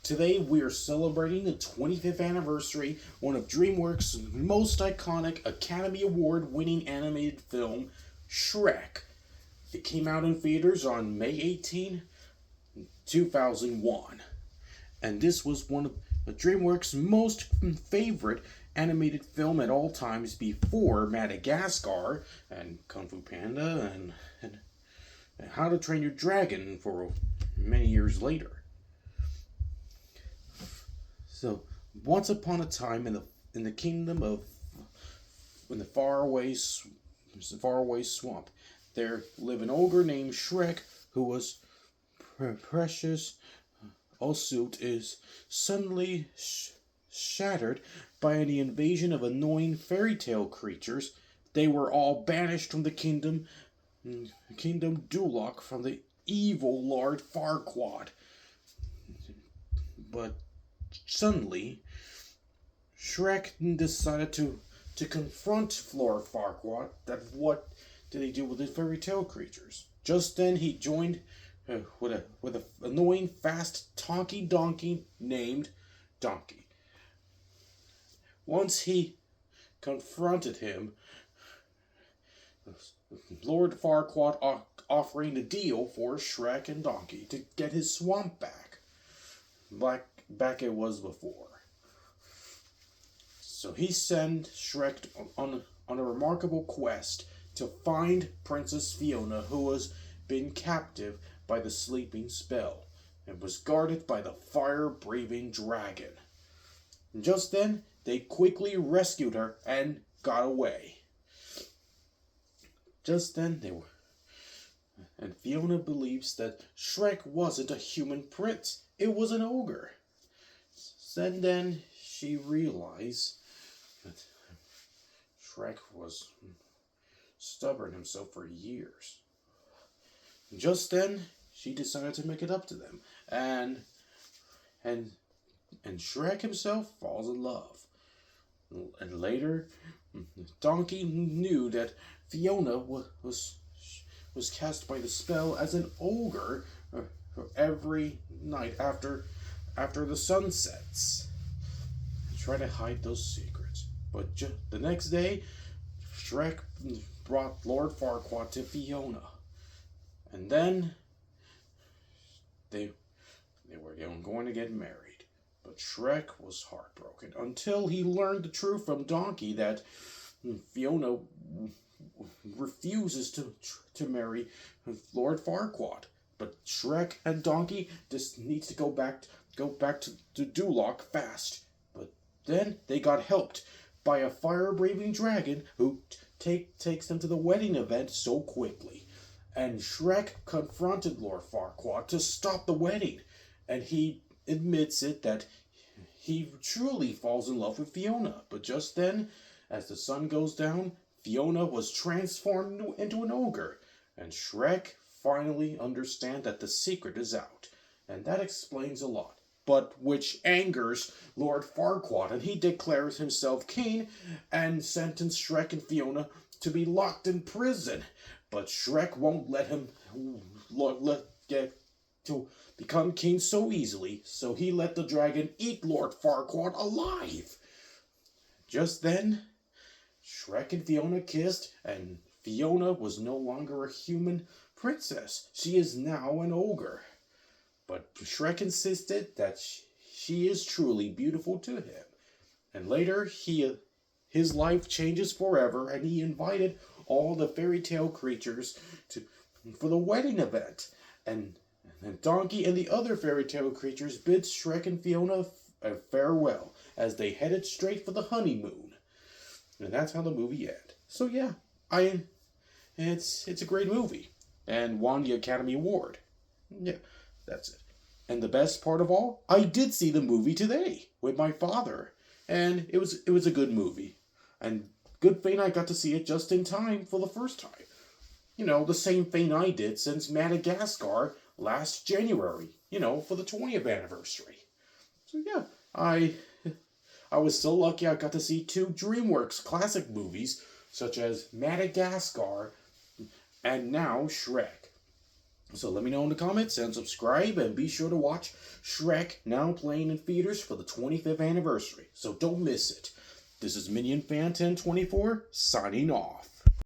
Today we are celebrating the 25th anniversary, one of DreamWorks' most iconic Academy Award winning animated film, Shrek. It came out in theaters on May 18, 2001. And this was one of DreamWorks' most favorite animated film at all times before Madagascar and Kung Fu Panda and How to Train Your Dragon for many years later. So, once upon a time in the kingdom of in the faraway swamp, there lived an ogre named Shrek who was precious. Also, is suddenly shattered by the invasion of annoying fairy tale creatures. They were all banished from the Kingdom Duloc from the evil Lord Farquaad. But suddenly, Shrek decided to confront Lord Farquaad. That what did he do with his fairy tale creatures? Just then, he joined with a annoying fast talky donkey named Donkey. Once he confronted him, Lord Farquaad offering a deal for Shrek and Donkey to get his swamp back. Back it was before. So he sent Shrek on a remarkable quest to find Princess Fiona, who was been captive by the sleeping spell and was guarded by the fire-breathing dragon. And just then, they quickly rescued her and got away. Just then, and Fiona believes that Shrek wasn't a human prince, it was an ogre. And then she realized that Shrek was stubborn himself for years. Just then, she decided to make it up to them, and Shrek himself falls in love. And later, Donkey knew that Fiona was cast by the spell as an ogre every night after the sun sets. Try to hide those secrets. But the next day, Shrek brought Lord Farquaad to Fiona. And then they were going to get married. But Shrek was heartbroken until he learned the truth from Donkey that Fiona refuses to marry Lord Farquaad. But Shrek and Donkey just needs to go back to Duloc fast. But then they got helped by a fire-breathing dragon who takes them to the wedding event so quickly. And Shrek confronted Lord Farquaad to stop the wedding. And he admits it that he truly falls in love with Fiona. But just then, as the sun goes down, Fiona was transformed into an ogre. And Shrek finally understands that the secret is out. And that explains a lot. But which angers Lord Farquaad, and he declares himself king and sentenced Shrek and Fiona to be locked in prison. But Shrek won't let him get to become king so easily, so he let the dragon eat Lord Farquaad alive. Just then, Shrek and Fiona kissed, and Fiona was no longer a human princess. She is now an ogre. But Shrek insisted that she is truly beautiful to him. And later, his life changes forever, and he invited all the fairy tale creatures for the wedding event. And Donkey and the other fairy tale creatures bid Shrek and Fiona farewell as they headed straight for the honeymoon. And that's how the movie ended. So yeah, it's a great movie and won the Academy Award. Yeah, that's it. And the best part of all, I did see the movie today with my father, and it was a good movie. And good thing I got to see it just in time for the first time. You know, the same thing I did since Madagascar last January, for the 20th anniversary. So yeah, I was so lucky I got to see two DreamWorks classic movies, such as Madagascar and now Shrek. So let me know in the comments and subscribe, and be sure to watch Shrek, now playing in theaters for the 25th anniversary. So don't miss it. This is Minion Fan 1024 signing off.